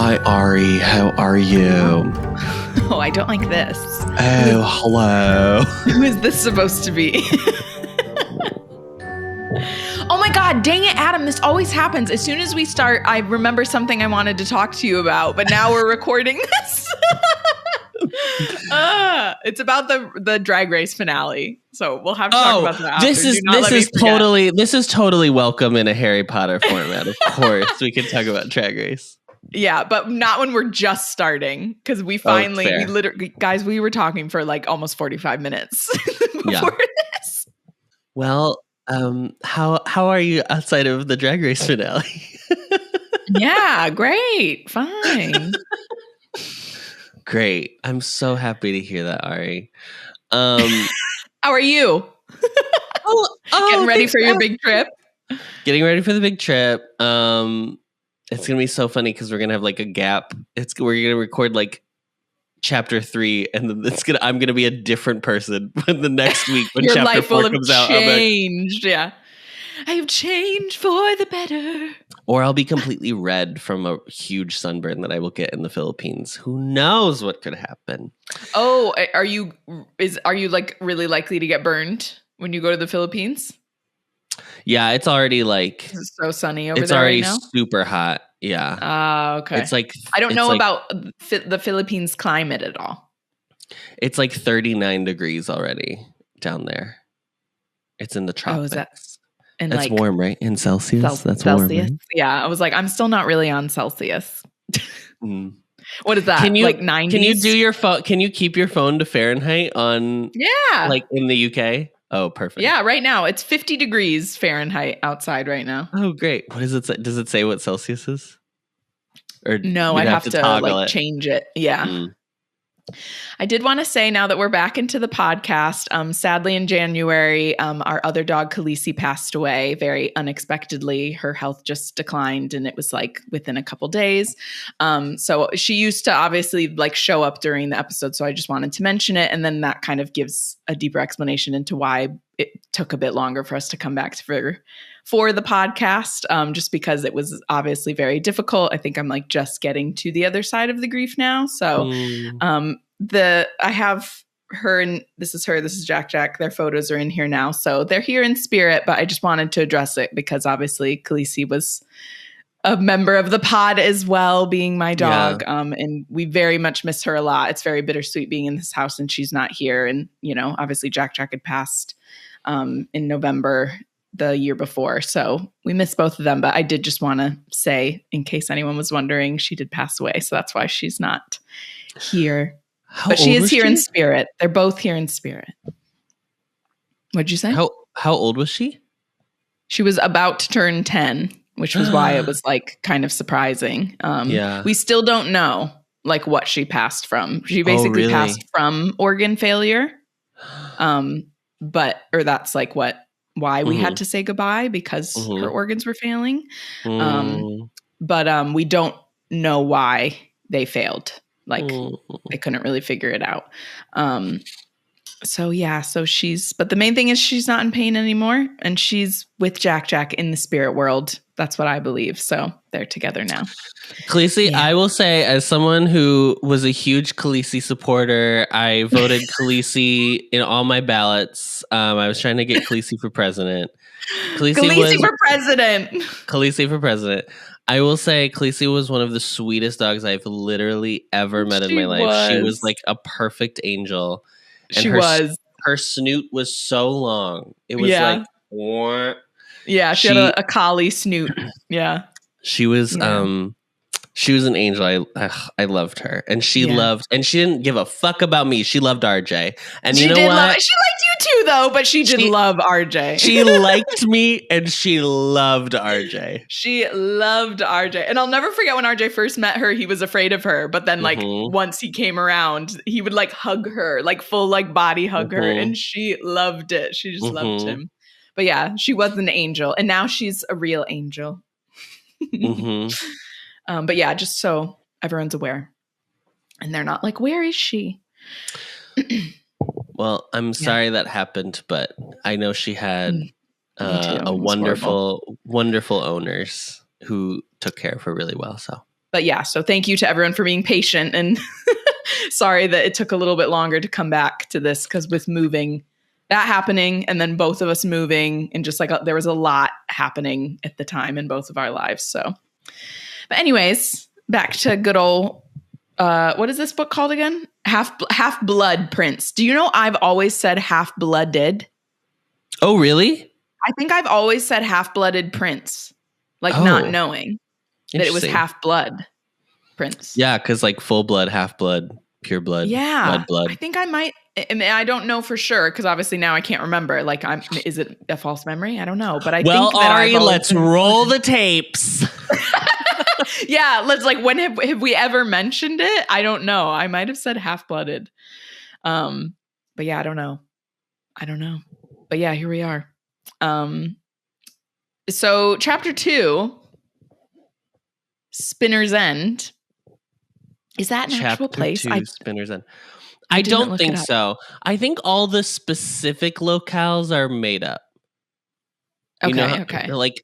Hi, Ari. How are you? Oh, I don't like this. Oh, hello. Who is this supposed to be? Oh my God, dang it, Adam. This always happens. As soon as we start, I remember something I wanted to talk to you about, but now we're recording this. It's about the Drag Race finale. So we'll have to talk about that after. This is totally welcome in a Harry Potter format. Of course, we can talk about Drag Race. Yeah, but not when we're just starting, because we literally, guys, we were talking for like almost 45 minutes before this. Well, how are you outside of the Drag Race finale? Yeah, great, fine. Great. I'm so happy to hear that, Ari. How are you? Getting ready for your big trip? Getting ready for the big trip. It's gonna be so funny because we're gonna have like a gap. We're gonna record like chapter 3, and then I'm gonna be a different person when the next week when your chapter life 4 will comes have out. Changed, yeah. I have changed for the better. Or I'll be completely red from a huge sunburn that I will get in the Philippines. Who knows what could happen? Oh, are you like really likely to get burned when you go to the Philippines? Yeah, it's already like it's so sunny over there. It's already right now? super hot. Yeah. Okay. It's like I don't know about the Philippines climate at all. It's like 39 degrees already down there. It's in the tropics. Oh, is that? And that's like, warm, right? In Celsius? That's warm, right? Yeah, I was like, I'm still not really on Celsius. What is that? Can you, like 90s? Can you do your phone? Can you keep your phone to Fahrenheit on? Yeah. Like in the UK? Oh, perfect. Yeah, right now it's 50 degrees Fahrenheit outside right now. Oh, great. What does it say? Does it say what Celsius is? Or no, I'd have to like change it. Yeah. I did want to say now that we're back into the podcast, sadly in January, our other dog Khaleesi passed away very unexpectedly. Her health just declined and it was like within a couple days. So she used to obviously like show up during the episode. So I just wanted to mention it. And then that kind of gives a deeper explanation into why it took a bit longer for us to come back for the podcast, just because it was obviously very difficult. I think I'm like just getting to the other side of the grief now. So I have her and this is Jack. Their photos are in here now. So they're here in spirit, but I just wanted to address it because obviously Khaleesi was a member of the pod as well, being my dog. Yeah. And we very much miss her a lot. It's very bittersweet being in this house and she's not here. And, you know, obviously Jack had passed in November the year before. So we miss both of them. But I did just want to say, in case anyone was wondering, she did pass away. So that's why she's not here. But she is here in spirit. They're both here in spirit. What'd you say? How old was she? She was about to turn 10, which was why it was like kind of surprising. We still don't know like what she passed from. She basically passed from organ failure. Or that's like why we had to say goodbye because her organs were failing. But we don't know why they failed. Like they couldn't really figure it out. So but the main thing is she's not in pain anymore and she's with Jack in the spirit world. That's what I believe. So they're together now. Khaleesi, I will say, as someone who was a huge Khaleesi supporter, I voted Khaleesi in all my ballots. I was trying to get Khaleesi for president. Khaleesi for president. I will say Khaleesi was one of the sweetest dogs I've literally ever met in my life. She was like a perfect angel. And her snoot was so long. It was like, what? Yeah, she had a collie snoot. Yeah. She was an angel. I loved her. And she didn't give a fuck about me. She loved RJ. And you know what? She liked you too though, but she did love RJ. She liked me and she loved RJ. She loved RJ. And I'll never forget when RJ first met her, he was afraid of her. But then like once he came around, he would like hug her, like full like body hug her. And she loved it. She just loved him. But yeah, she was an angel. And now she's a real angel. But yeah, just so everyone's aware. And they're not like, where is she? Well, I'm sorry that happened, but I know she had a wonderful owners who took care of her really well. So But yeah, so thank you to everyone for being patient, and sorry that it took a little bit longer to come back to this, because with moving, that happening, and then both of us moving, and just like there was a lot happening at the time in both of our lives. So, but anyways, back to good old, what is this book called again? Half-Blood Prince. Do you know I've always said Half-Blooded? Oh, really? I think I've always said Half-Blooded Prince, like not knowing that it was Half-Blood Prince. Yeah, because like full blood, half blood, pure blood, blood. I think I might. I mean, I don't know for sure, because obviously now I can't remember. Like, is it a false memory? I don't know. But I think that Ari, let's roll the tapes. Yeah, let's when have we ever mentioned it? I don't know. I might have said Half-Blooded. But yeah, I don't know. But yeah, here we are. So chapter 2, Spinner's End. Is that an actual place? Chapter 2, Spinner's End. I don't think so. I think all the specific locales are made up. Okay, okay. Like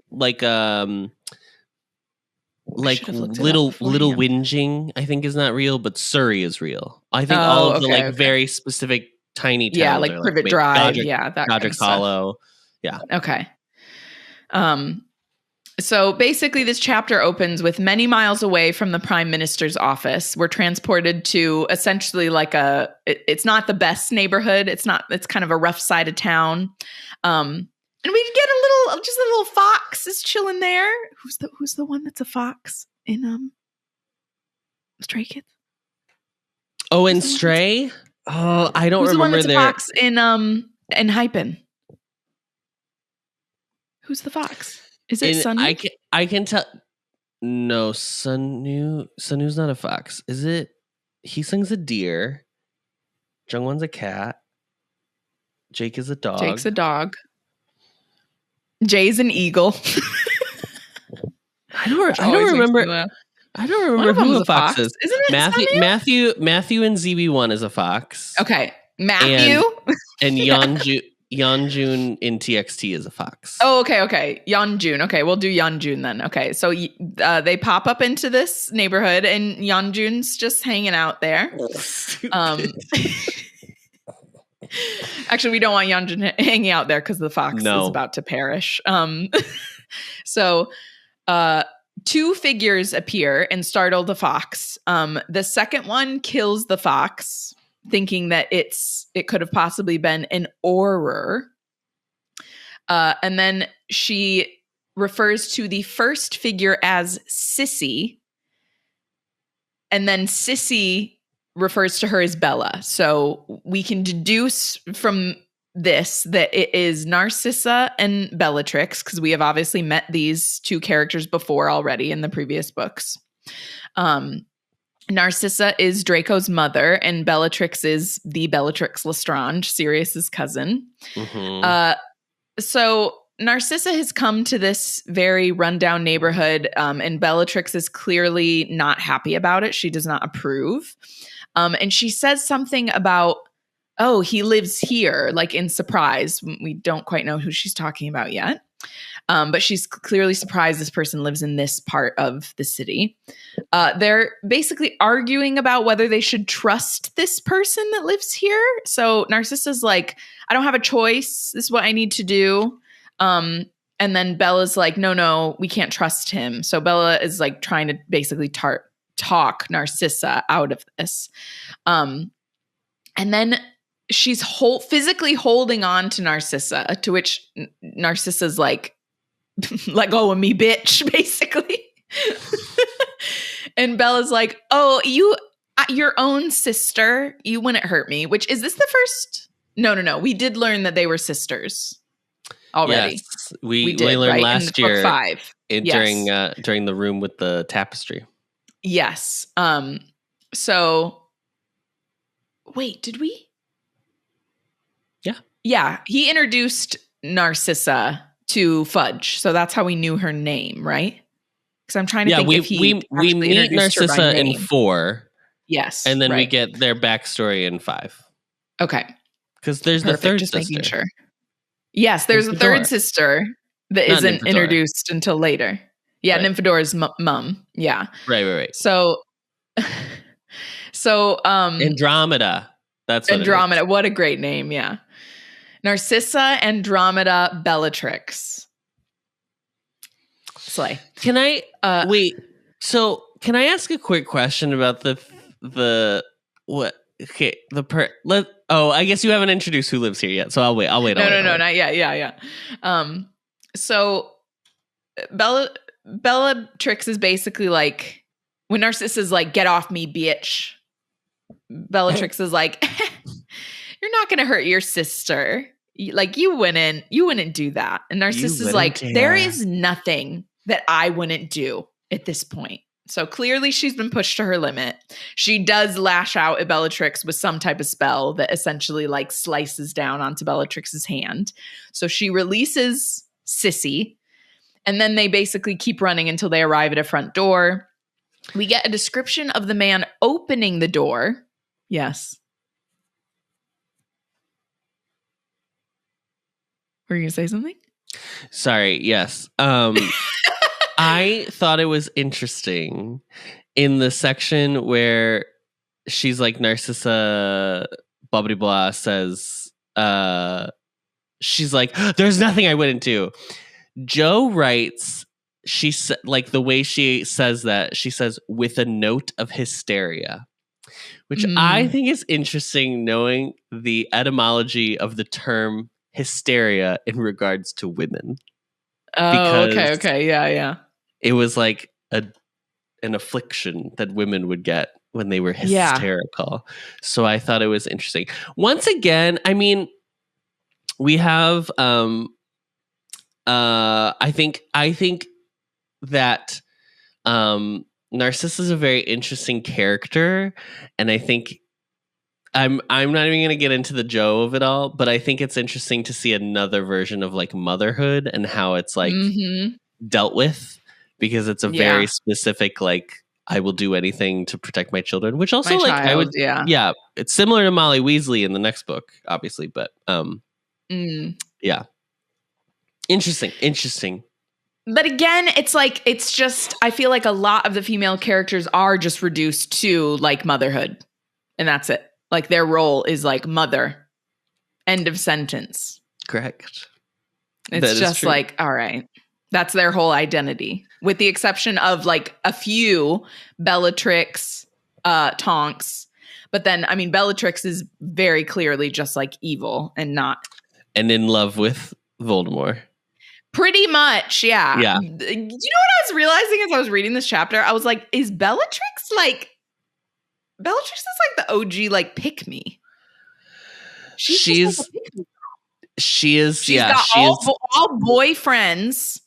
little whinging, I think, is not real, but Surrey is real. I think all of the very specific tiny towns. Yeah, like Privet Drive. That Godric's Hollow. Yeah. Okay. So basically this chapter opens with many miles away from the Prime Minister's office. We're transported to essentially like it's not the best neighborhood. It's kind of a rough side of town. And we get a little fox is chilling there. Who's the one that's a fox in Stray Kids? Oh, in Stray? Oh, I don't remember. Who's the one that's a fox in Hypen? Who's the fox? Is it Sunu? I can tell. No, Sunu's not a fox. Is it? He sings a deer. Jungwon's a cat. Jake is a dog. Jake's a dog. Jay's an eagle. I don't remember. I don't remember who the fox is. Isn't it Matthew in ZB1 is a fox. Okay, Matthew and Yeonjun in TXT is a fox. Oh, okay. Yeonjun. Okay, we'll do Yeonjun then. Okay, so they pop up into this neighborhood, and Yeonjun's just hanging out there. Actually, we don't want Yeonjun hanging out there because the fox is about to perish. So, two figures appear and startle the fox. The second one kills the fox, thinking that it could have possibly been an Auror. And then she refers to the first figure as Sissy. And then Sissy refers to her as Bella. So we can deduce from this that it is Narcissa and Bellatrix, because we have obviously met these two characters before already in the previous books. Narcissa is Draco's mother, and Bellatrix is the Bellatrix Lestrange, Sirius's cousin. Mm-hmm. So Narcissa has come to this very rundown neighborhood, and Bellatrix is clearly not happy about it. She does not approve. And she says something about, oh, he lives here, like in surprise. We don't quite know who she's talking about yet. But she's clearly surprised this person lives in this part of the city. They're basically arguing about whether they should trust this person that lives here. So Narcissa's like, I don't have a choice. This is what I need to do. And then Bella's like, no, we can't trust him. So Bella is like trying to basically talk Narcissa out of this. And then she's physically holding on to Narcissa, to which Narcissa's like, let go of me, bitch, basically. And Bella's like, oh, your own sister, you wouldn't hurt me. Which, is this the first? No. We did learn that they were sisters already. Yes, we learned last year book 5. During the room with the tapestry. Yes. So wait, did we? Yeah. Yeah. He introduced Narcissa to Fudge, so that's how we knew her name, right? Because I'm trying to think if he we meet Narcissa in 4. Yes. And then we get their backstory in 5. Okay. Because there's the third just sister. Making sure. Yes, there's a third sister that isn't introduced until later. Yeah, right. Nymphador's mom. Yeah. Right. So Andromeda. That's what Andromeda. What a great name, yeah. Narcissa, Andromeda, Bellatrix. Slay. Can I wait? So can I ask a quick question about the what? Okay, I guess you haven't introduced who lives here yet, so I'll wait. No, not yet. Yeah. So Bellatrix is basically like when Narcissa's like, "Get off me, bitch." Bellatrix is like, "You're not going to hurt your sister. Like you wouldn't do that." And Narcissa's like, "There is nothing that I wouldn't do at this point." So clearly she's been pushed to her limit. She does lash out at Bellatrix with some type of spell that essentially like slices down onto Bellatrix's hand. So she releases Sissy, and then they basically keep running until they arrive at a front door. We get a description of the man opening the door. Yes. Were you going to say something? Sorry. Yes. I thought it was interesting in the section where she's like, Narcissa, blah, blah, blah, says, she's like, "There's nothing I wouldn't do." Jo writes, like the way she says that, she says, "with a note of hysteria," which I think is interesting, knowing the etymology of the term hysteria in regards to women. Oh, okay. Yeah. It was like an affliction that women would get when they were hysterical. Yeah. So I thought it was interesting. Once again, I mean, we have I think that Narcissa is a very interesting character, and I think I'm not even going to get into the Jo of it all, but I think it's interesting to see another version of like motherhood and how it's like dealt with, because it's a very specific, like, I will do anything to protect my children, which also it's similar to Molly Weasley in the next book, obviously, but yeah. Interesting. But again, it's just, I feel like a lot of the female characters are just reduced to like motherhood, and that's it. Like their role is like mother. End of sentence. Correct. It's just like, all right. That's their whole identity. With the exception of like a few Bellatrix, Tonks. But then, I mean, Bellatrix is very clearly just like evil and not. And in love with Voldemort. Pretty much, yeah. Yeah. You know what I was realizing as I was reading this chapter? I was like, is Bellatrix is like the OG, like, pick me. She's got all boyfriends.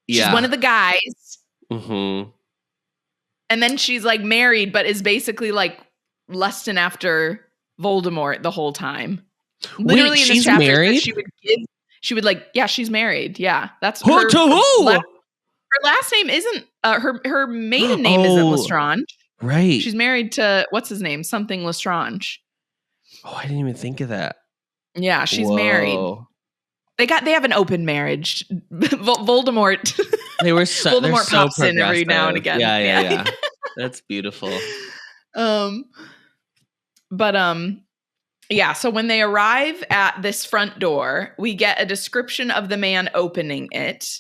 She's one of the guys. Mm-hmm. And then she's like married, but is basically like lusting after Voldemort the whole time. Literally, wait, in she's this chapter, married? She would like, yeah, she's married. Yeah, that's her. To who? Her last name isn't her maiden name isn't Lestrange. Right. She's married to what's his name? Something Lestrange. Oh, I didn't even think of that. Yeah, she's married. They have an open marriage. Voldemort. Voldemort so pops in every now and again. Yeah. That's beautiful. Yeah, so when they arrive at this front door, we get a description of the man opening it.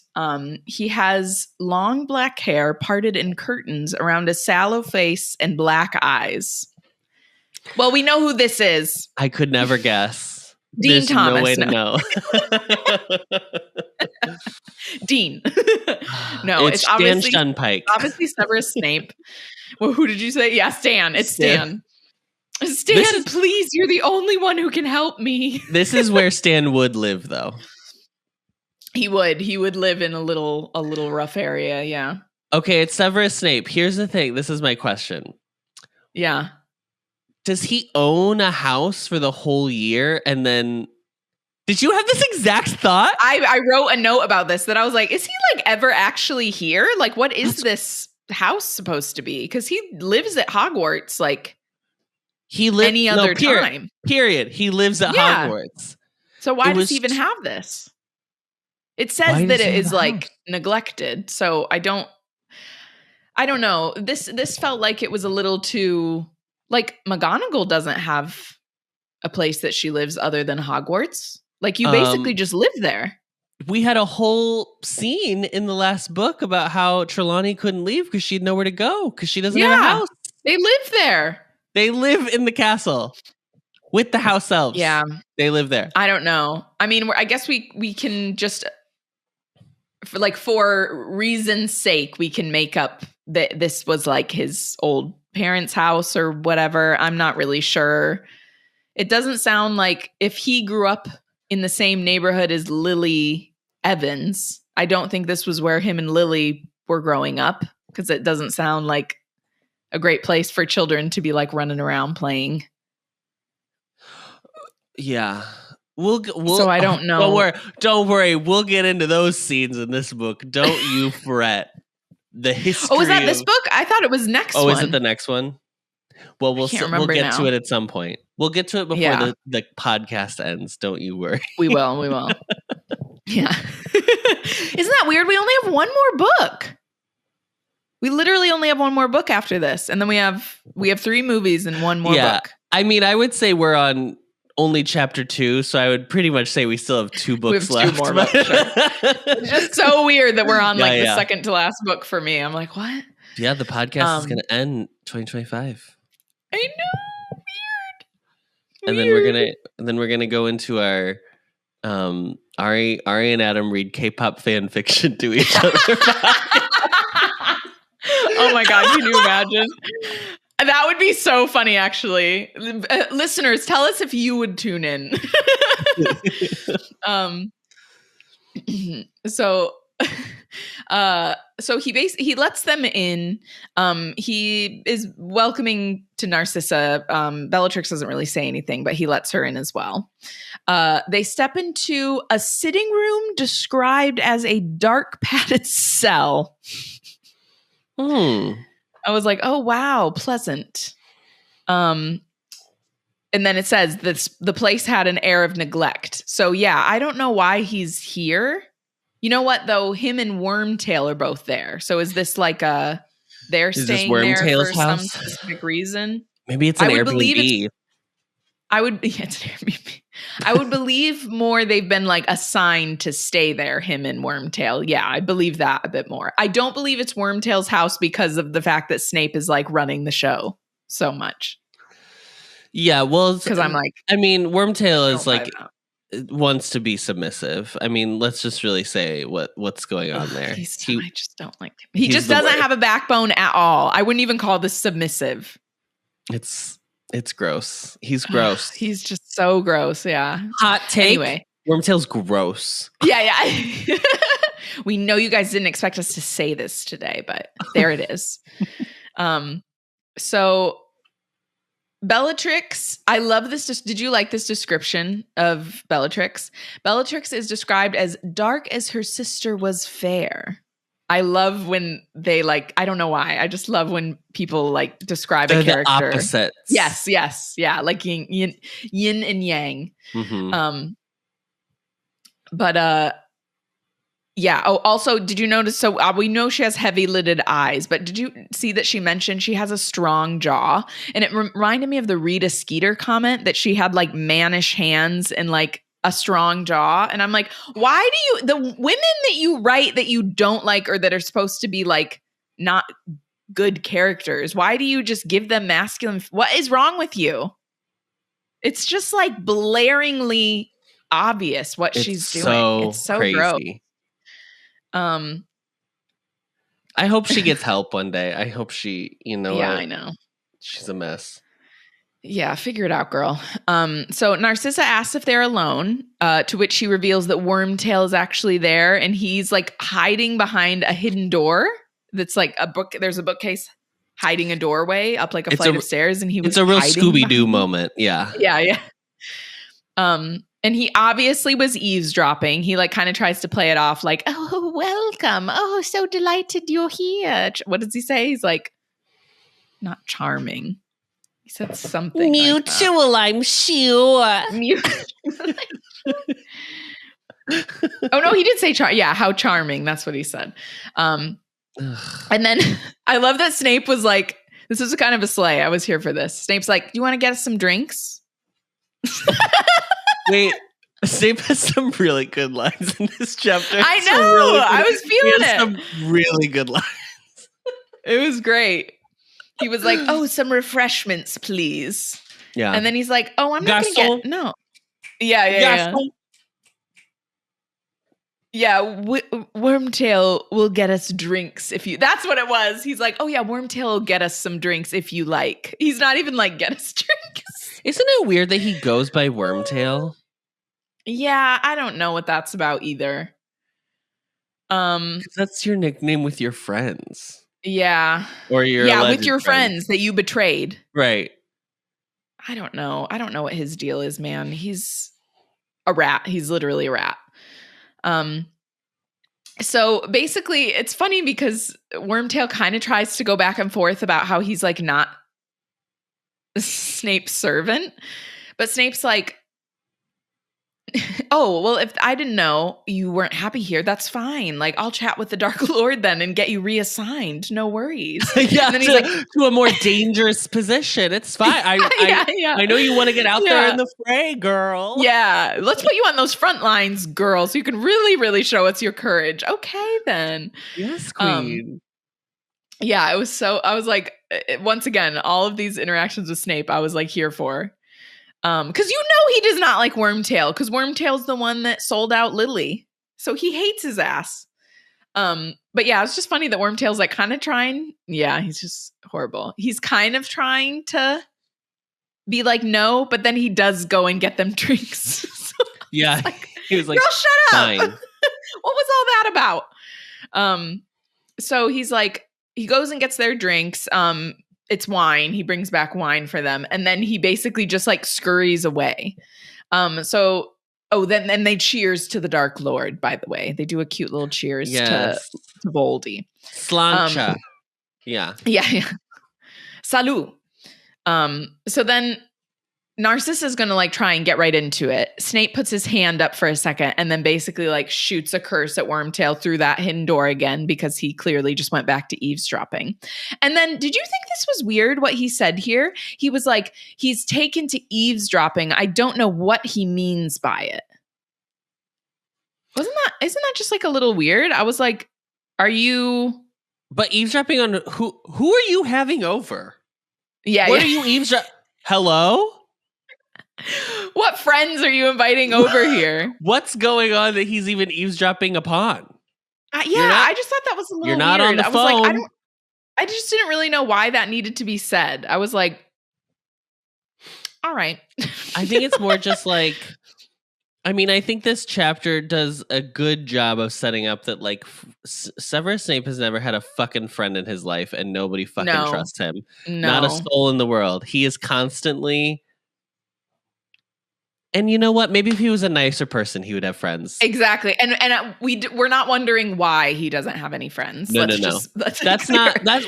He has long black hair parted in curtains around a sallow face and black eyes. Well, we know who this is. I could never guess. Dean There's Thomas. No way to know. Dean. No, it's obviously Stan Shunpike. Obviously Severus Snape. Well, who did you say? Yeah, Stan. It's Stan. Stan, please, you're the only one who can help me. This is where Stan would live, though. He would live in a little rough area, yeah. Okay, it's Severus Snape. Here's the thing. This is my question. Yeah. Does he own a house for the whole year? And then, did you have this exact thought? I wrote a note about this that I was like, is he like ever actually here? Like, what is this house supposed to be? Because he lives at Hogwarts, like any other time. Period. He lives at Hogwarts. So why does he even have this? It says that it is like neglected. So I don't I don't know. This felt like it was a little too, like, McGonagall doesn't have a place that she lives other than Hogwarts. Like, you basically just live there. We had a whole scene in the last book about how Trelawney couldn't leave because she had nowhere to go because she doesn't have a house. They live there. They live in the castle with the house elves. Yeah. They live there. I don't know. I mean, I guess we can just, for reason's sake, we can make up that this was like his old parents' house or whatever. I'm not really sure. It doesn't sound like if he grew up in the same neighborhood as Lily Evans, I don't think this was where him and Lily were growing up, because it doesn't sound like a great place for children to be like running around playing. Yeah. So I don't know. Don't worry. We'll get into those scenes in this book. Don't you fret. The history. Oh, is that this book? I thought it was next one. Oh, is it the next one? Well, we'll get to it at some point. We'll get to it before the podcast ends. Don't you worry. We will. Yeah. Isn't that weird? We only have one more book. We literally only have one more book after this. And then we have 3 movies and one more book. I mean, I would say we're on only chapter 2, so I would pretty much say we still have 2 books left. 2 more books, sure. It's just so weird that we're on the second to last book for me. I'm like, what? Yeah, the podcast is going to end 2025. I know. Weird. And then we're gonna go into our Ari and Adam read K-pop fan fiction to each other. Oh my God, can you imagine? That would be so funny, actually. Listeners, tell us if you would tune in. So he lets them in. He is welcoming to Narcissa. Bellatrix doesn't really say anything, but he lets her in as well. They step into a sitting room described as a dark padded cell. I was like, oh, wow, pleasant. And then it says the place had an air of neglect. So yeah, I don't know why he's here. You know what, though? Him and Wormtail are both there. So is this like they're staying there for some specific reason? Maybe it's an Airbnb. It's an Airbnb. I would believe more they've been like assigned to stay there, him and Wormtail. Yeah, I believe that a bit more. I don't believe it's Wormtail's house because of the fact that Snape is like running the show so much. Yeah, well, because I'm like, I mean, Wormtail is like wants to be submissive. I mean, let's just really say what's going on there. I just don't like him. He just doesn't have a backbone at all. I wouldn't even call this submissive. It's gross. He's gross. He's just so gross. Yeah. Hot take. Anyway, Wormtail's gross. Yeah. We know you guys didn't expect us to say this today, but there it is. So Bellatrix, I love this. Did you like this description of Bellatrix? Bellatrix is described as dark as her sister was fair. I love when they like, I don't know why. I just love when people like describe a character. The opposites. Yes. Yeah. Like yin and yang. Mm-hmm. Yeah. Oh, also, did you notice? So we know she has heavy lidded eyes, but did you see that she mentioned she has a strong jaw? And it reminded me of the Rita Skeeter comment that she had like mannish hands and like a strong jaw. And I'm like, why do the women that you write that you don't like or that are supposed to be like not good characters, why do you just give them masculine? What is wrong with you? It's just like blaringly obvious what she's doing. It's so crazy. Gross. I hope she gets help one day. I hope she, I know. She's a mess. Yeah, figure it out, girl. So Narcissa asks if they're alone, to which she reveals that Wormtail is actually there, and he's like hiding behind a hidden door that's like a book. There's a bookcase hiding a doorway up like a flight of stairs, and it's a real Scooby-Doo moment. Yeah. Yeah. And he obviously was eavesdropping. He like kind of tries to play it off like, oh, welcome. Oh, so delighted you're here. What does he say? He's like, not charming. He said something. Mutual, like I'm sure. Oh, no, he did say, how charming. That's what he said. And then I love that Snape was like, this is kind of a slay. I was here for this. Snape's like, do you want to get us some drinks? Wait, Snape has some really good lines in this chapter. I know. I was feeling it. Some really good lines. It was great. He was like, oh, some refreshments, please. Yeah. And then he's like, oh, I'm not going to get, no. Yeah. Yeah, Wormtail will get us drinks if you... That's what it was. He's like, oh yeah, Wormtail will get us some drinks if you like. He's not even like, get us drinks. Isn't it weird that he goes by Wormtail? Yeah, I don't know what that's about either. That's your nickname with your friends. Yeah. Or your with your friends that you betrayed. Right. I don't know. I don't know what his deal is, man. He's a rat. He's literally a rat. So basically it's funny because Wormtail kind of tries to go back and forth about how he's like not Snape's servant, but Snape's like, oh, well, if I didn't know you weren't happy here, that's fine. Like, I'll chat with the Dark Lord then and get you reassigned. No worries. Yeah, and then he's like, to a more dangerous position. It's fine. I know you want to get out there in the fray, girl. Yeah, let's put you on those front lines, girl, so you can really, really show us your courage. Okay, then. Yes, queen. Yeah, I was like, once again, all of these interactions with Snape, I was like here for. Because he does not like Wormtail, because Wormtail's the one that sold out Lily. So he hates his ass. But yeah, it's just funny that Wormtail's like kind of trying. Yeah, he's just horrible. He's kind of trying to be like, no, but then he does go and get them drinks. So yeah. He was like, girl, shut up. Fine. What was all that about? So he's like, he goes and gets their drinks. It's wine. He brings back wine for them. And then he basically just like scurries away. Then they cheers to the Dark Lord, by the way. They do a cute little cheers to Voldy. Slancha. Yeah. Salut. So then Narcissa is going to like try and get right into it. Snape puts his hand up for a second and then basically like shoots a curse at Wormtail through that hidden door again, because he clearly just went back to eavesdropping. And then did you think this was weird what he said here? He was like, he's taken to eavesdropping. I don't know what he means by it. Isn't that just like a little weird? I was like, are you... But eavesdropping on who are you having over? Yeah. What are you eavesdropping? Hello? What friends are you inviting over here? What's going on that he's even eavesdropping upon? I just thought that was a little weird. You're not on the phone. I just didn't really know why that needed to be said. I was like, all right. I think it's more just like, I think this chapter does a good job of setting up that like Severus Snape has never had a fucking friend in his life and nobody fucking trusts him. No. Not a soul in the world. He is constantly... And you know what? Maybe if he was a nicer person, he would have friends. Exactly. And we're not wondering why he doesn't have any friends. No.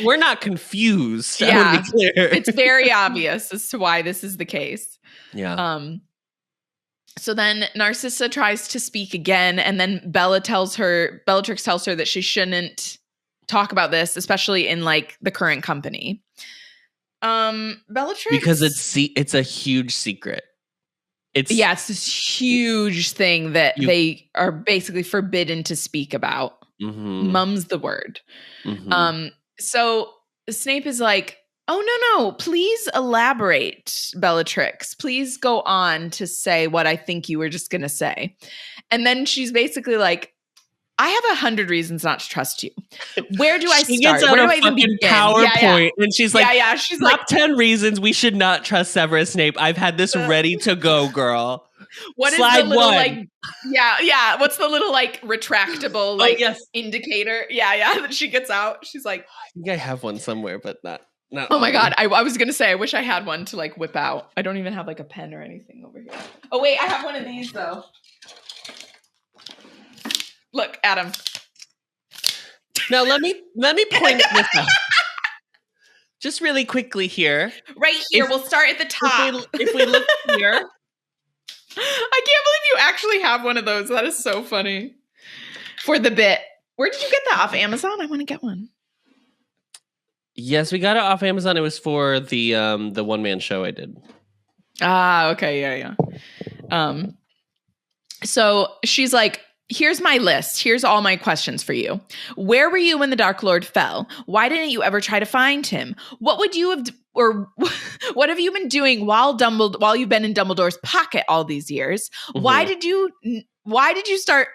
We're not confused. Yeah. To be clear. It's very obvious as to why this is the case. Yeah. So then Narcissa tries to speak again, and then Bellatrix tells her that she shouldn't talk about this, especially in like the current company. Bellatrix, because it's a huge secret. It's this huge thing that they are basically forbidden to speak about. Mm-hmm. Mum's the word. Mm-hmm. So Snape is like, oh, no, please elaborate, Bellatrix. Please go on to say what I think you were just going to say. And then she's basically like, I have 100 reasons not to trust you. Where do I start? Gets out Where do a I even begin? PowerPoint, and she's like, she's top like, 10 reasons we should not trust Severus Snape. I've had this ready to go, girl. What Slide is the little one. like? Yeah. What's the little like retractable like indicator? Yeah. That she gets out. She's like, I think I have one somewhere, but not. Oh my God. I was gonna say I wish I had one to like whip out. I don't even have like a pen or anything over here. Oh wait, I have one of these though. Look, Adam. Now let me point this out. Just really quickly here. Right here. We'll start at the top. If we look here. I can't believe you actually have one of those. That is so funny. For the bit. Where did you get that? Off Amazon? I want to get one. Yes, we got it off Amazon. It was for the one-man show I did. Ah, okay. Yeah. So she's like, here's my list. Here's all my questions for you. Where were you when the Dark Lord fell? Why didn't you ever try to find him? What would you have, or what have you been doing while you've been in Dumbledore's pocket all these years? Mm-hmm. Why did you start?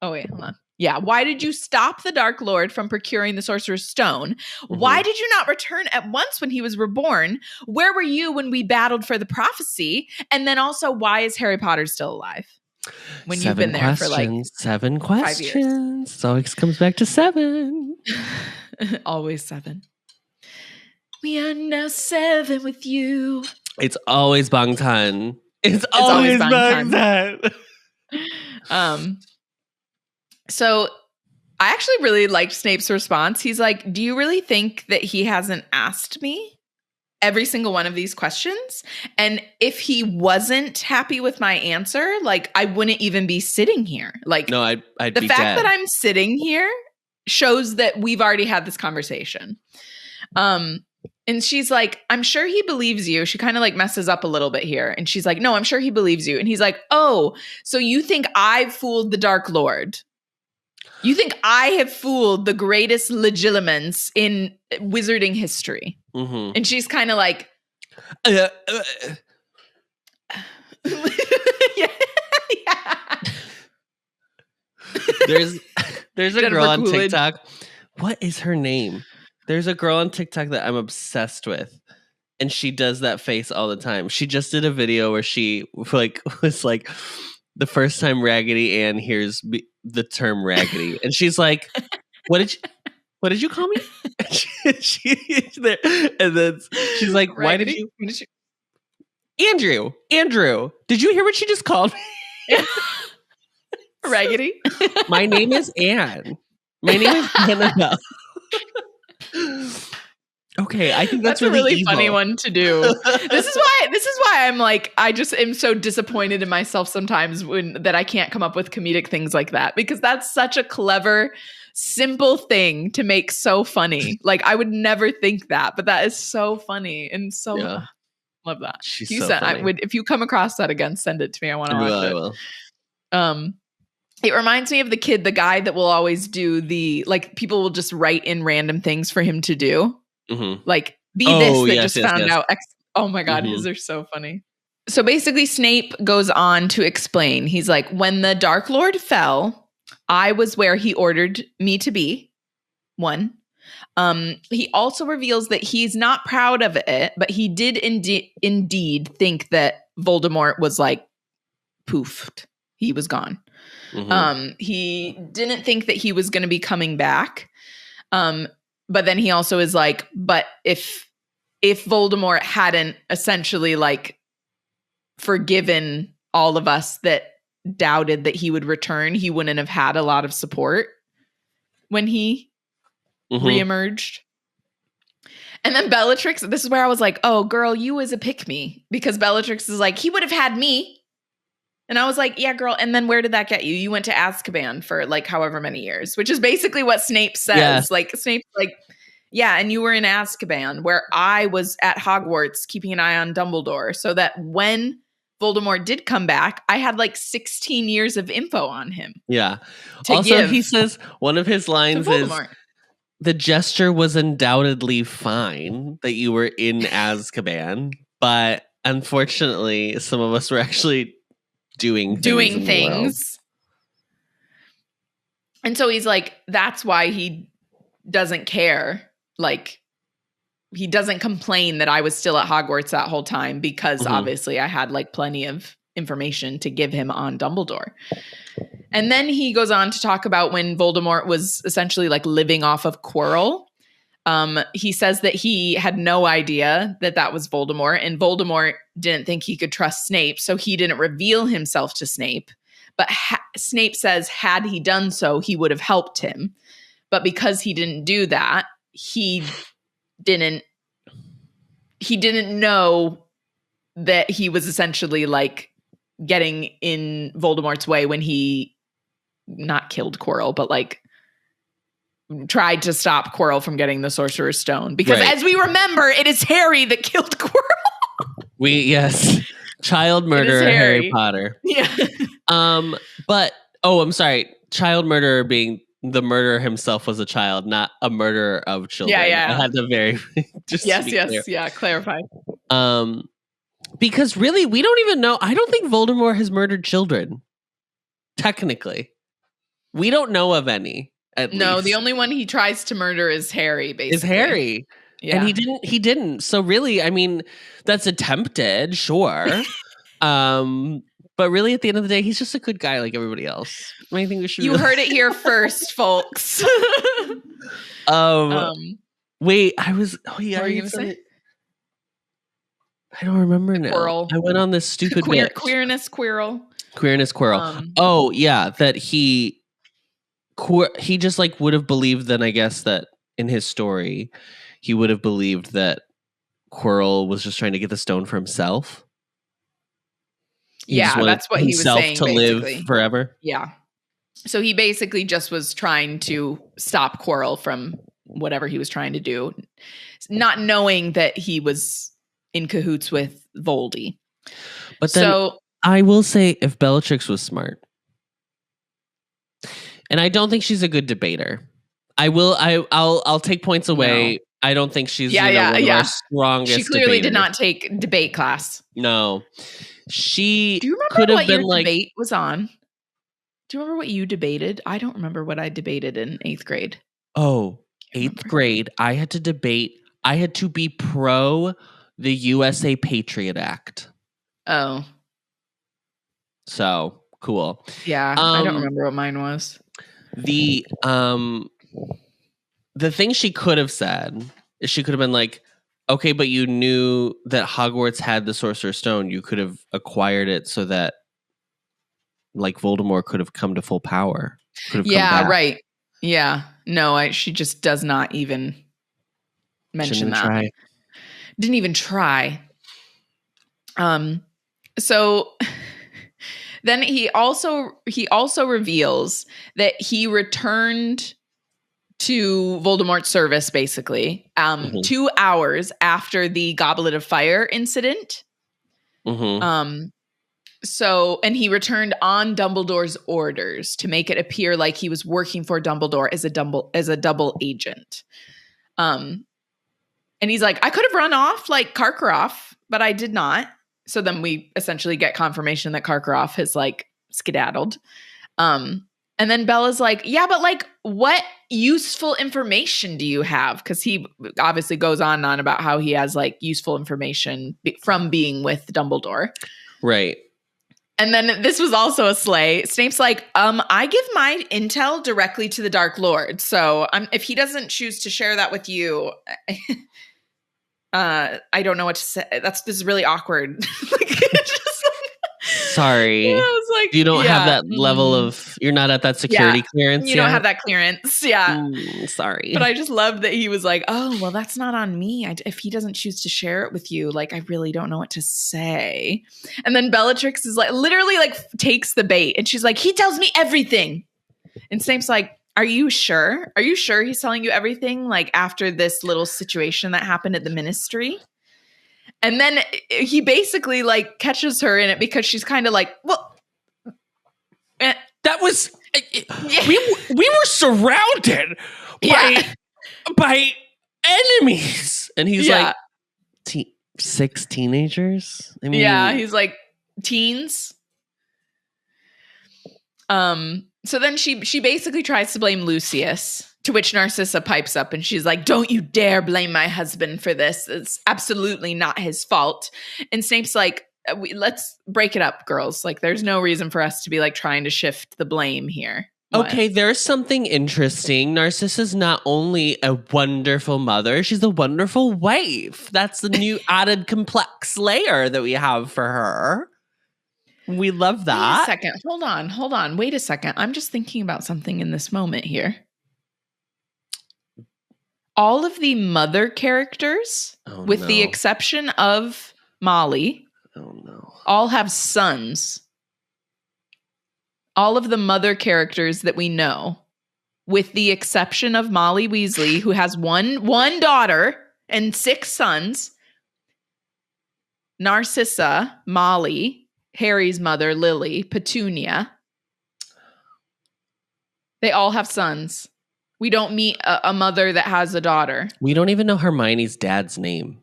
Oh wait, hold on. Yeah. Why did you stop the Dark Lord from procuring the Sorcerer's Stone? Mm-hmm. Why did you not return at once when he was reborn? Where were you when we battled for the prophecy? And then also, why is Harry Potter still alive? When you've been there for like 7 questions. 5 years. So it comes back to 7. Always 7. We are now 7 with you. It's always Bangtan. It's always Bangtan. So I actually really liked Snape's response. He's like, do you really think that he hasn't asked me every single one of these questions? And if he wasn't happy with my answer, like, I wouldn't even be sitting here. Like, no, I'd the be fact dead. that I'm sitting here shows that we've already had this conversation. And she's like, I'm sure he believes you. She kind of like messes up a little bit here. And she's like, no, I'm sure he believes you. And he's like, oh, so you think I've fooled the Dark Lord? You think I have fooled the greatest legilimens in wizarding history? Mm-hmm. And she's kind of like, yeah. There's a girl on TikTok. What is her name? There's a girl on TikTok that I'm obsessed with, and she does that face all the time. She just did a video where she was like, the first time Raggedy Ann hears the term raggedy, and she's like, what did you call me? She's there, and then she's like, raggedy? Why did you Andrew, did you hear what she just called me? Raggedy? My name is Anne. My name is Annabelle. Okay, I think that's really evil. Funny one to do. This is why I'm like, I just am so disappointed in myself sometimes that I can't come up with comedic things like that, because that's such a clever, simple thing to make so funny. Like, I would never think that, but that is so funny and so love that. She's so funny. If you come across that again, send it to me. I want to watch it. I will. It reminds me of the guy that will always do people will just write in random things for him to do. Mm-hmm. Like, found out. Oh my God, his are so funny. So basically, Snape goes on to explain. He's like, when the Dark Lord fell, I was where he ordered me to be. 1. He also reveals that he's not proud of it, but he did indeed think that Voldemort was like poofed. He was gone. Mm-hmm. He didn't think that he was going to be coming back. But then he also is like, but if Voldemort hadn't essentially like forgiven all of us that doubted that he would return, he wouldn't have had a lot of support when he reemerged. And then Bellatrix, this is where I was like, oh girl, you as a pick-me, because Bellatrix is like, he would have had me. And I was like, yeah, girl. And then where did that get you? You went to Azkaban for like however many years, which is basically what Snape says. Yeah. Like, Snape's like, yeah, and you were in Azkaban, where I was at Hogwarts keeping an eye on Dumbledore, so that when Voldemort did come back, I had like 16 years of info on him. Yeah. Also, he says, one of his lines is, the gesture was undoubtedly fine that you were in Azkaban, but unfortunately, some of us were actually doing things. And so he's like, that's why he doesn't care. Like, he doesn't complain that I was still at Hogwarts that whole time, because obviously I had like plenty of information to give him on Dumbledore. And then he goes on to talk about when Voldemort was essentially like living off of Quirrell. He says that he had no idea that was Voldemort, and Voldemort didn't think he could trust Snape, so he didn't reveal himself to Snape. But Snape says had he done so, he would have helped him. But because he didn't do that, he didn't know that he was essentially like getting in Voldemort's way when he not killed Quirrell, but like tried to stop Quirrell from getting the Sorcerer's Stone. Because as we remember, it is Harry that killed Quirrell. Child murderer Harry Potter. Yeah. But I'm sorry. Child murderer being the murderer himself was a child, not a murderer of children. Yeah. I had to clarify. Because really, we don't even know. I don't think Voldemort has murdered children. Technically, we don't know of any. No, the only one he tries to murder is Harry. Basically, is Harry. Yeah. And he didn't. So really, I mean, that's attempted, sure. But really, at the end of the day, he's just a good guy like everybody else. I think we should. You heard it here first, folks. Wait, I was. Oh yeah, what were you gonna say? I don't remember now. Quirrell. I went on this stupid queerness Quirrell. Oh yeah, that he just like would have believed. Then I guess that in his story, he would have believed that Quirrell was just trying to get the stone for himself. That's what he was saying. To basically live forever. Yeah. So he basically just was trying to stop Quirrell from whatever he was trying to do, not knowing that he was in cahoots with Voldy. But then I will say, if Bellatrix was smart, and I don't think she's a good debater, I'll take points away. No. I don't think she's one of our strongest. She clearly debaters. Did not take debate class. No. She Do you remember what your debate was on? Do you remember what you debated? I don't remember what I debated in 8th grade. Oh, 8th grade. I had to be pro the USA Patriot Act. Oh. So, cool. Yeah, I don't remember what mine was. The thing she could have said is she could have been like, okay, but you knew that Hogwarts had the Sorcerer's Stone. You could have acquired it so that, like, Voldemort could have come to full power. Yeah, right. Yeah. No, she just does not even mention that. Try. Didn't even try. So then he also reveals that he returned to Voldemort's service, basically, 2 hours after the Goblet of Fire incident. And he returned on Dumbledore's orders to make it appear like he was working for Dumbledore as a double agent. And he's like, I could have run off like Karkaroff, but I did not. So then we essentially get confirmation that Karkaroff has like skedaddled. And then Bella's like, yeah, but like, what useful information do you have? Because he obviously goes on and on about how he has like useful information from being with Dumbledore. Right. And then this was also a slay. Snape's like, I give my intel directly to the Dark Lord. So if he doesn't choose to share that with you, I don't know what to say. This is really awkward. Sorry. Yeah, I was like, you don't have that level of, you're not at that security clearance. You don't have that clearance. Yeah. Sorry. But I just loved that he was like, oh, well, that's not on me. If he doesn't choose to share it with you, like, I really don't know what to say. And then Bellatrix is like, literally like takes the bait. And she's like, he tells me everything. And Snape's like, are you sure? Are you sure he's telling you everything? Like after this little situation that happened at the Ministry? And then he basically like catches her in it because she's kind of like, well, that was we were surrounded by enemies, and he's like 6 teenagers. I mean, he's like teens. So then she basically tries to blame Lucius. To which Narcissa pipes up and she's like, don't you dare blame my husband for this. It's absolutely not his fault. And Snape's like, let's break it up, girls. Like, there's no reason for us to be like trying to shift the blame here. Okay, there's something interesting. Narcissa's not only a wonderful mother, she's a wonderful wife. That's the new added complex layer that we have for her. We love that. Wait a second. Hold on. Wait a second. I'm just thinking about something in this moment here. All of the mother characters, with the exception of Molly, all have sons. All of the mother characters that we know with the exception of Molly Weasley, who has one daughter and 6 sons. Narcissa, Molly, Harry's mother, Lily, Petunia. They all have sons. We don't meet a mother that has a daughter. We don't even know Hermione's dad's name.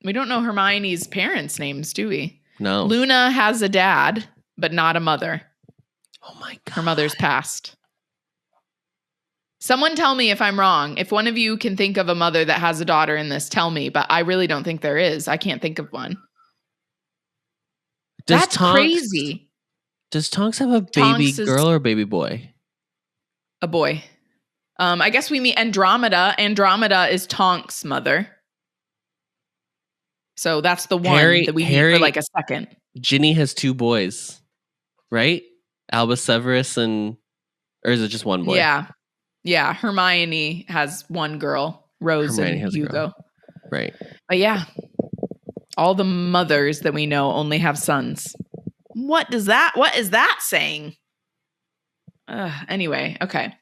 We don't know Hermione's parents' names, do we? No. Luna has a dad, but not a mother. Oh my God. Her mother's passed. Someone tell me if I'm wrong. If one of you can think of a mother that has a daughter in this, tell me. But I really don't think there is. I can't think of one. That's crazy. Does Tonks have a baby girl or a baby boy? A boy. I guess we meet Andromeda. Andromeda is Tonks' mother. So that's the one that we meet for like a second. Ginny has 2 boys, right? Albus Severus or is it just one boy? Yeah. Yeah. Hermione has one girl, Rose and Hugo. Right. But yeah, all the mothers that we know only have sons. What is that saying? Anyway, okay.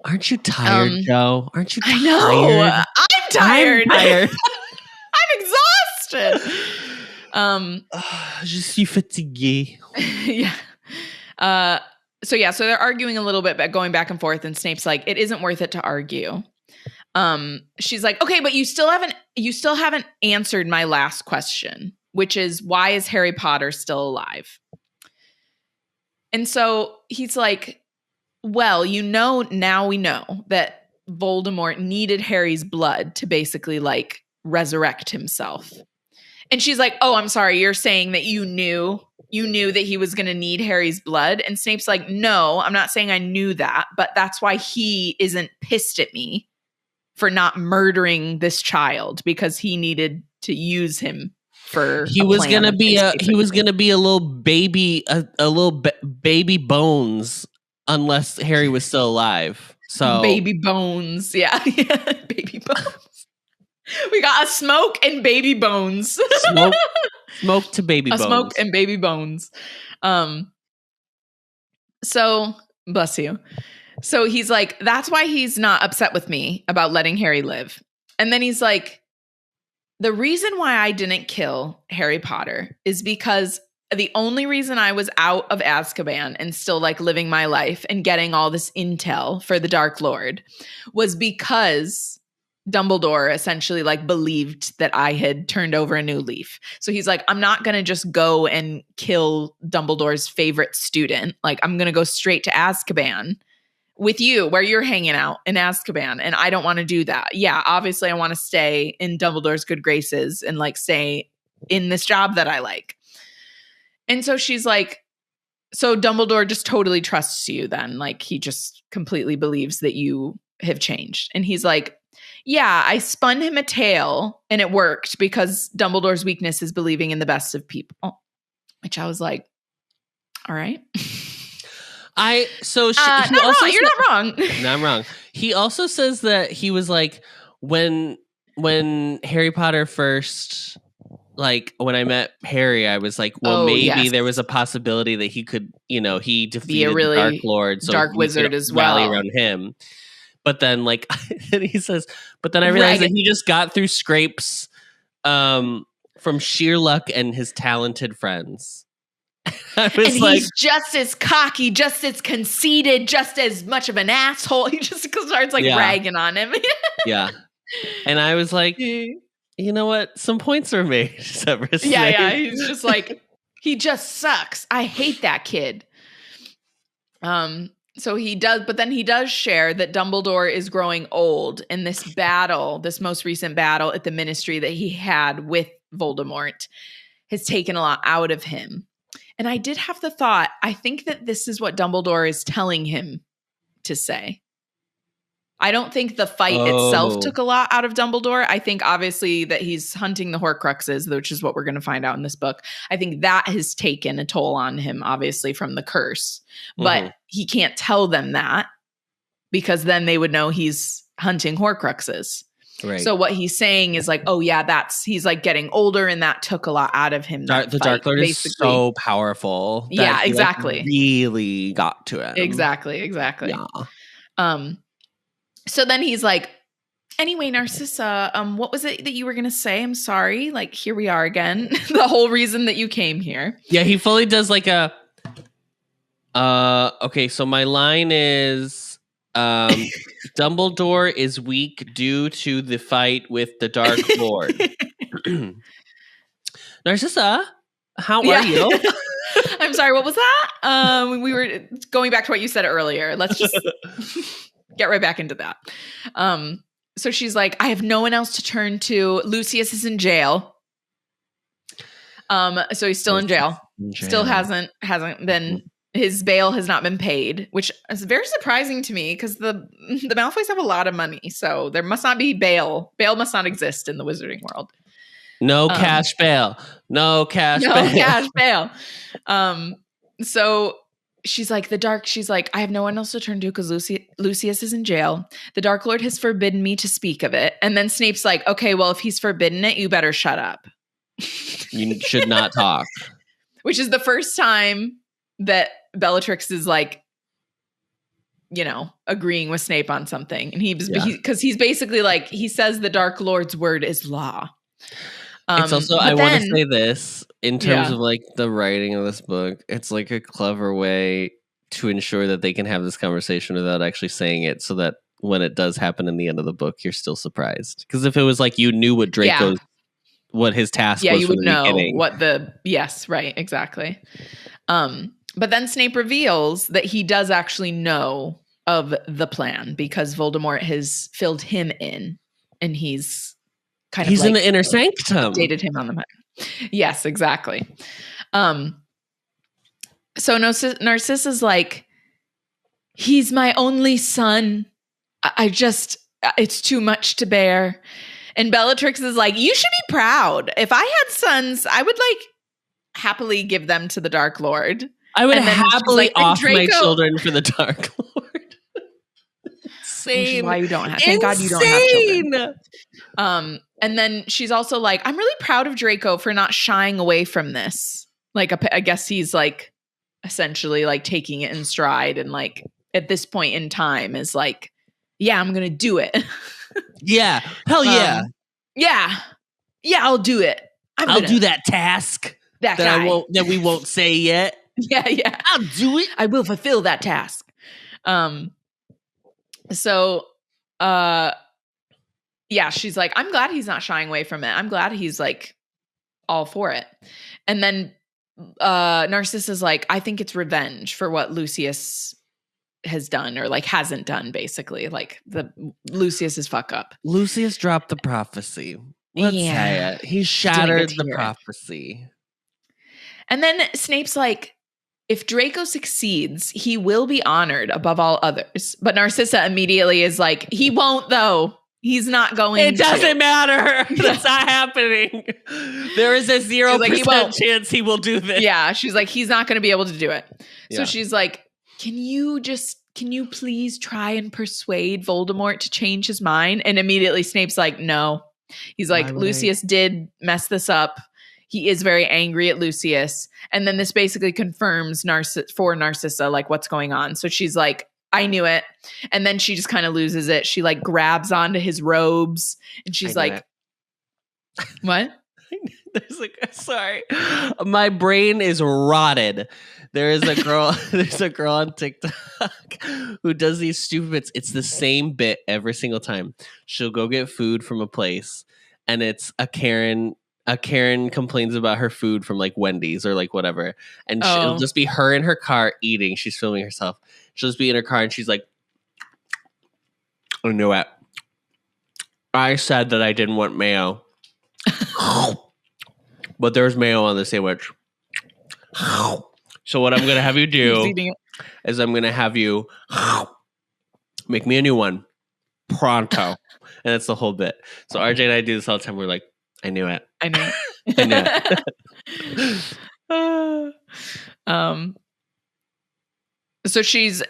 Aren't you tired, Joe? Aren't you tired? I know. I'm tired. I'm exhausted. Je suis fatigué. Yeah. So they're arguing a little bit, but going back and forth, and Snape's like, it isn't worth it to argue. She's like, okay, but you still haven't answered my last question, which is, why is Harry Potter still alive? And so he's like, well, now we know that Voldemort needed Harry's blood to basically like resurrect himself. And she's like, oh, I'm sorry. You're saying that you knew that he was going to need Harry's blood. And Snape's like, no, I'm not saying I knew that, but that's why he isn't pissed at me for not murdering this child, because he needed to use him for he was going to be a little baby, a little baby Bones, unless Harry was still alive. So baby Bones. Yeah. Baby Bones. We got a Smoke and Baby Bones. Smoke to Baby Bones. A Smoke and Baby Bones. So, bless you. So he's like, that's why he's not upset with me about letting Harry live. And then he's like, the reason why I didn't kill Harry Potter is because the only reason I was out of Azkaban and still like living my life and getting all this intel for the Dark Lord was because Dumbledore essentially like believed that I had turned over a new leaf. So he's like, I'm not going to just go and kill Dumbledore's favorite student. Like, I'm going to go straight to Azkaban with you, where you're hanging out in Azkaban. And I don't want to do that. Yeah, obviously I want to stay in Dumbledore's good graces and like stay in this job that I like. And so she's like, so Dumbledore just totally trusts you then. Like, he just completely believes that you have changed. And he's like, yeah, I spun him a tale and it worked because Dumbledore's weakness is believing in the best of people. Which I was like, all right. You're not wrong. No, I'm wrong. He also says that he was like, when Harry Potter first, like when I met Harry, I was like, well, there was a possibility that he could, he defeated the Dark Lord, so dark wizard as well, rally around him. But then, like, and he says, but then I realized that he just got through scrapes from sheer luck and his talented friends. He's just as cocky, just as conceited, just as much of an asshole. He just starts ragging on him. Yeah. And I was like, you know what? Some points were made. Yeah. He's just like, he just sucks. I hate that kid. So he does, but then he does share that Dumbledore is growing old in this battle, this most recent battle at the Ministry that he had with Voldemort has taken a lot out of him. And I did have the thought, I think that this is what Dumbledore is telling him to say. I don't think the fight itself took a lot out of Dumbledore. I think obviously that he's hunting the Horcruxes, which is what we're going to find out in this book. I think that has taken a toll on him, obviously, from the curse. But he can't tell them that because then they would know he's hunting Horcruxes. Right. So what he's saying is like, oh yeah, he's like getting older and that took a lot out of him. The Dark Lord is so powerful. Yeah, exactly. Like, really got to him. Exactly. Yeah. So then he's like, anyway, Narcissa, what was it that you were going to say? I'm sorry. Like, here we are again. The whole reason that you came here. Yeah, he fully does like a, okay, so my line is, Dumbledore is weak due to the fight with the Dark Lord. Narcissa, how are you? I'm sorry, what was that? We were going back to what you said earlier. Let's just get right back into that. So she's like, I have no one else to turn to. Lucius is in jail. So he's still in jail. Still hasn't been, his bail has not been paid, which is very surprising to me because the Malfoys have a lot of money. So there must not be bail. Bail must not exist in the wizarding world. No cash bail. No cash bail. So she's like, I have no one else to turn to because Lucius is in jail. The Dark Lord has forbidden me to speak of it. And then Snape's like, okay, well, if he's forbidden it, you better shut up. You should not talk. Which is the first time that Bellatrix is like, you know, agreeing with Snape on something. And because he's basically like, he says the Dark Lord's word is law. It's also, I want to say this in terms of like the writing of this book. It's like a clever way to ensure that they can have this conversation without actually saying it, so that when it does happen in the end of the book, you're still surprised. Because if it was like you knew what Draco's, what his task was, you from would the know beginning. Right, exactly. But then Snape reveals that he does actually know of the plan because Voldemort has filled him in, and he's in the inner sanctum. Updated him on the mind. Yes, exactly. So Narcissa's like, he's my only son. It's too much to bear. And Bellatrix is like, you should be proud. If I had sons, I would like happily give them to the Dark Lord. I would happily off my children for the Dark Lord. Insane. Which is why you don't have. Thank God you don't have children. And then she's also like, I'm really proud of Draco for not shying away from this. Like, I guess he's like essentially like taking it in stride, and like at this point in time is like, yeah, I'm gonna do it. Yeah, hell yeah, yeah, I'll do it. I'll do that task that we won't say yet. Yeah, I'll do it. I will fulfill that task. So, yeah, she's like, I'm glad he's not shying away from it. I'm glad he's like all for it. And then Narcissa's like, I think it's revenge for what Lucius has done, or like hasn't done, basically. Like Lucius's fuck up. Lucius dropped the prophecy. Let's say it. He shattered the prophecy. And then Snape's like, if Draco succeeds, he will be honored above all others. But Narcissa immediately is like, he won't though. He's not going. It doesn't matter. That's not happening. There is a 0% chance he will do this. Yeah. She's like, he's not going to be able to do it. Yeah. So she's like, can you please try and persuade Voldemort to change his mind? And immediately Snape's like, no. He's like, Lucius did mess this up. He is very angry at Lucius. And then this basically confirms for Narcissa, like what's going on. So she's like, I knew it. And then she just kind of loses it. She like grabs onto his robes and she's like, what? Sorry. My brain is rotted. There's a girl on TikTok who does these stupid bits. It's the same bit every single time. She'll go get food from a place, and it's a Karen complains about her food from like Wendy's or like whatever. And it'll just be her in her car eating. She's filming herself. She'll just be in her car and she's like, I knew it. I said that I didn't want mayo. But there's mayo on the sandwich. So what I'm going to have you do is I'm going to have you make me a new one. Pronto. And that's the whole bit. So RJ and I do this all the time. We're like, I knew it. I knew it. So she's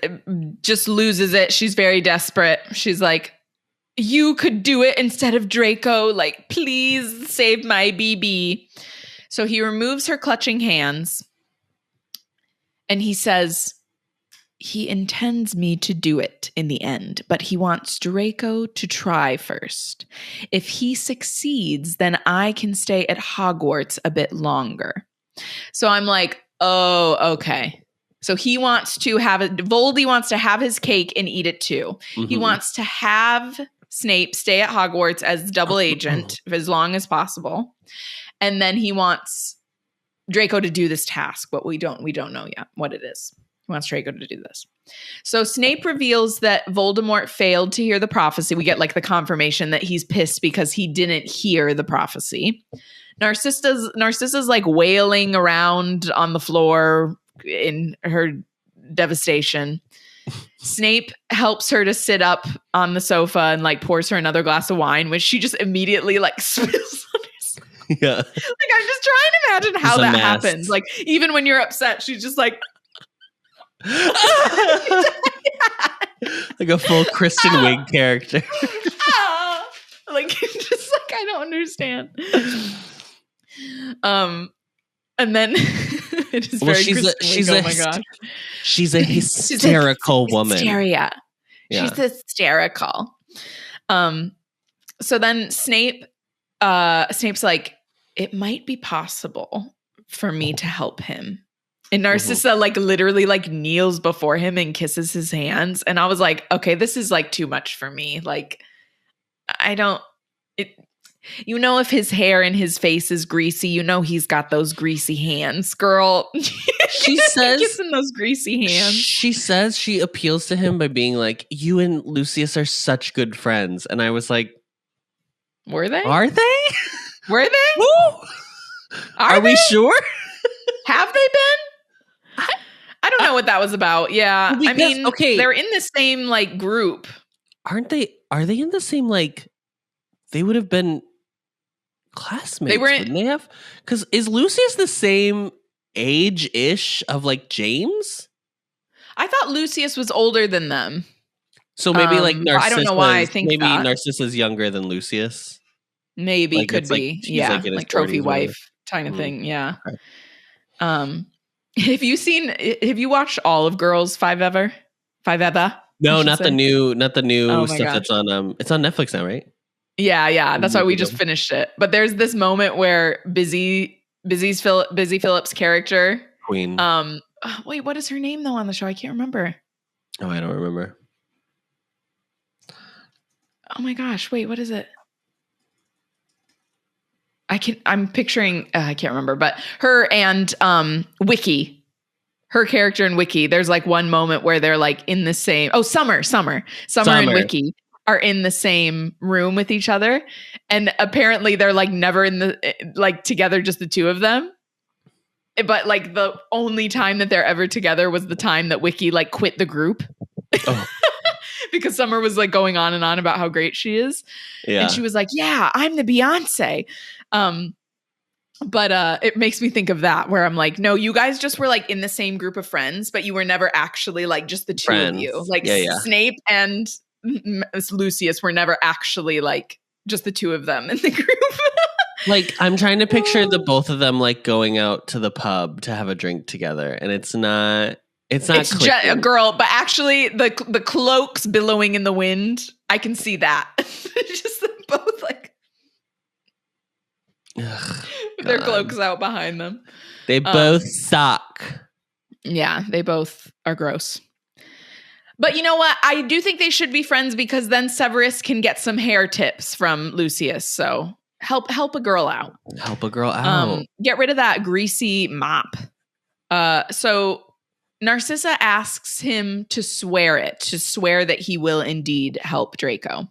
just loses it. She's very desperate. She's like, you could do it instead of Draco. Like, please save my BB. So he removes her clutching hands and he says he intends me to do it in the end, but he wants Draco to try first. If he succeeds, then I can stay at Hogwarts a bit longer. So I'm like, oh, okay. So he wants to have it. Voldy wants to have his cake and eat it too. Mm-hmm. He wants to have Snape stay at Hogwarts as double agent for as long as possible. And then he wants Draco to do this task, but we don't know yet what it is. He wants Draco to do this. So Snape reveals that Voldemort failed to hear the prophecy. We get like the confirmation that he's pissed because he didn't hear the prophecy. Narcissa's like wailing around on the floor in her devastation. Snape helps her to sit up on the sofa and like pours her another glass of wine, which she just immediately like spills on her. Yeah. Like, I'm just trying to imagine how that happens. Like, even when you're upset, she's just like like a full Kristen Wiig character. Like, just like, I don't understand. And then it is very oh my gosh. She's a hysterical woman. Hysteria. Yeah. She's hysterical. So then Snape's like, it might be possible for me to help him. And Narcissa like literally like kneels before him and kisses his hands. And I was like, okay, this is like too much for me. Like, you know, if his hair and his face is greasy, you know he's got those greasy hands, girl. She says kissing those greasy hands. She says she appeals to him by being like, you and Lucius are such good friends. And I was like, were they? Are they? Were they? Woo! Are we sure? Have they been? I don't know what that was about. Yeah. Because, I mean, okay, they're in the same like group. Aren't they? Are they in the same like, they would have been classmates, wouldn't they have? Because is Lucius the same age-ish of like James? I thought Lucius was older than them. So maybe like Narcissus. I don't know why I think maybe that. Narcissa's younger than Lucius. Maybe, like, could be. Like, yeah, like trophy wife kind of thing. Yeah. Okay. Have you watched all of Girls 5 Ever? 5 Ever? No, not the new stuff that's on it's on Netflix now, right? Yeah. That's why we just finished it. But there's this moment where Busy Phillips' character, Queen. Wait, what is her name though on the show? I can't remember. Oh, I don't remember. Oh my gosh! Wait, what is it? I'm picturing. I can't remember, but her and Wiki, her character in Wiki. There's like one moment where they're like in the same. Oh, Summer and Wiki are in the same room with each other, and apparently they're like never in the like together, just the two of them. But like the only time that they're ever together was the time that Wiki like quit the group. Oh. Because Summer was like going on and on about how great she is. Yeah. And she was like, yeah, I'm the Beyonce. But it makes me think of that where I'm like, no, you guys just were like in the same group of friends, but you were never actually like just the two of you. Like Snape and Lucius were never actually like just the two of them in the group. Like, I'm trying to picture the both of them like going out to the pub to have a drink together, and it's not just a girl, but actually the cloaks billowing in the wind, I can see that. Just them both like their cloaks out behind them. They both suck. Yeah, they both are gross. But you know what? I do think they should be friends because then Severus can get some hair tips from Lucius. So help a girl out. Help a girl out. Get rid of that greasy mop. So Narcissa asks him to swear that he will indeed help Draco.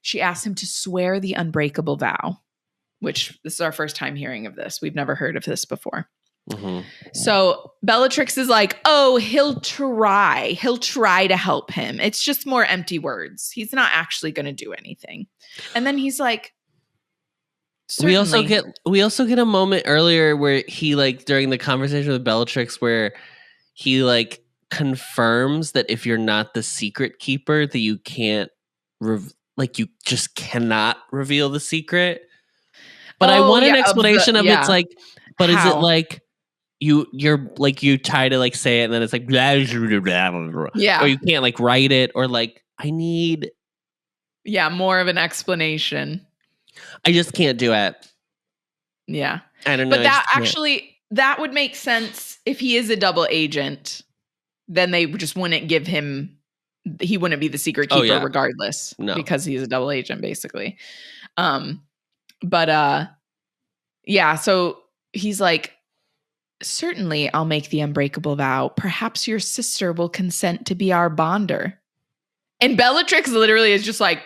She asks him to swear the unbreakable vow, which this is our first time hearing of this. We've never heard of this before. Mm-hmm. So Bellatrix is like, oh, he'll try to help him. It's just more empty words. He's not actually going to do anything. And then he's like, certainly. We also get a moment earlier where he like during the conversation with Bellatrix where he like confirms that if you're not the secret keeper, that you can't like you just cannot reveal the secret. But I want an explanation of it's like, but how? Is it like you're like you try to like say it and then it's like blah, blah, blah, blah, blah. Yeah, or you can't like write it, or like I need more of an explanation. I just can't do it. Yeah, I don't know. But that actually that would make sense if he is a double agent. Then they just wouldn't give him. He wouldn't be the secret keeper regardless, because he's a double agent basically. So he's like, certainly I'll make the unbreakable vow. Perhaps your sister will consent to be our bonder. And Bellatrix literally is just like,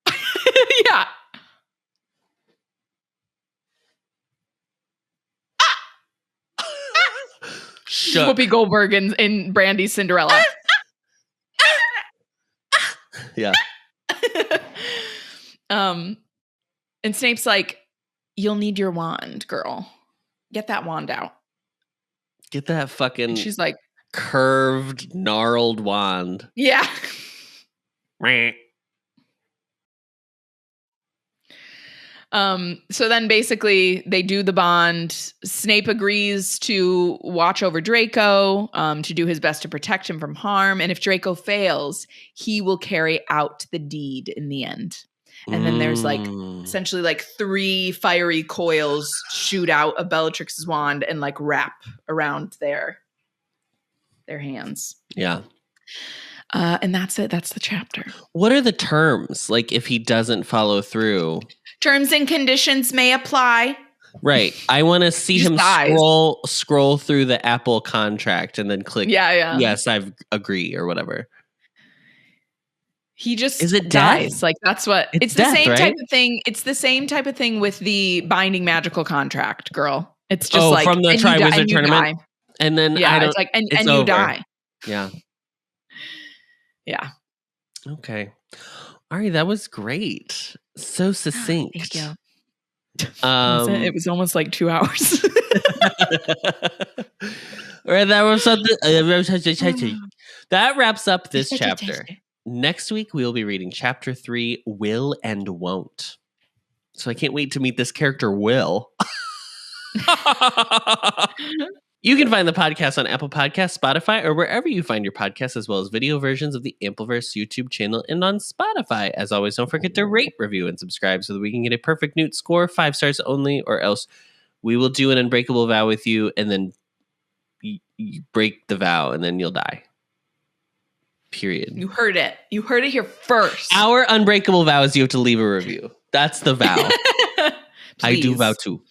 yeah. Whoopi Goldberg in Brandy's Cinderella. Yeah. And Snape's like, you'll need your wand, girl. Get that wand out. Get that fucking and she's like, curved, gnarled wand. Yeah. So then basically they do the bond. Snape agrees to watch over Draco, to do his best to protect him from harm. And if Draco fails, he will carry out the deed in the end. And then there's like essentially like 3 fiery coils shoot out of Bellatrix's wand and like wrap around their hands. Yeah. And that's it. That's the chapter. What are the terms? Like if he doesn't follow through? Terms and conditions may apply. Right. I want to see him scroll through the Apple contract and then click. Yeah. Yes, I agree or whatever. He just dies. Death? Like that's what it's the same type of thing. It's the same type of thing with the binding magical contract, girl. It's just like from the Triwizard Tournament. And then it's like and you over. Die. Yeah. Yeah. Okay. Ari, that was great. So succinct. Thank you. It was almost like 2 hours. That wraps up this chapter. Next week, we'll be reading Chapter 3, Will and Won't. So I can't wait to meet this character, Will. You can find the podcast on Apple Podcasts, Spotify, or wherever you find your podcasts, as well as video versions of the Ampliverse YouTube channel and on Spotify. As always, don't forget to rate, review, and subscribe so that we can get a perfect Newt score, 5 stars only, or else we will do an unbreakable vow with you, and then you break the vow, and then you'll die. Period. You heard it. You heard it here first. Our unbreakable vow is you have to leave a review. That's the vow. I do vow too.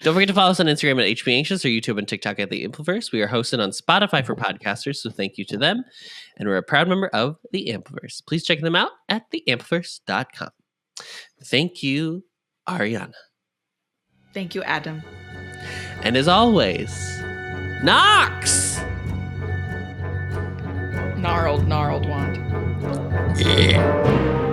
Don't forget to follow us on Instagram at HBAnxious or YouTube and TikTok at The Ampliverse. We are hosted on Spotify for podcasters, so thank you to them. And we're a proud member of The Ampliverse. Please check them out at theampliverse.com. Thank you, Ariana. Thank you, Adam. And as always, Nox! Gnarled wand. Yeah.